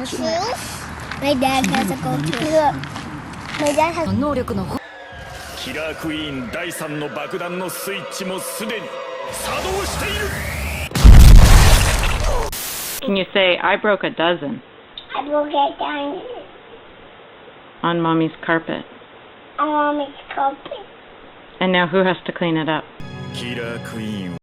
Shoes? My dad has a go-to. My dad has 能力のキラークイーン第3の爆弾のスイッチもすでに作動している。 Can you say, I broke a dozen I broke it down on Mommy's carpet? on Mommy's carpet. And now who has to clean it up? キラークイーン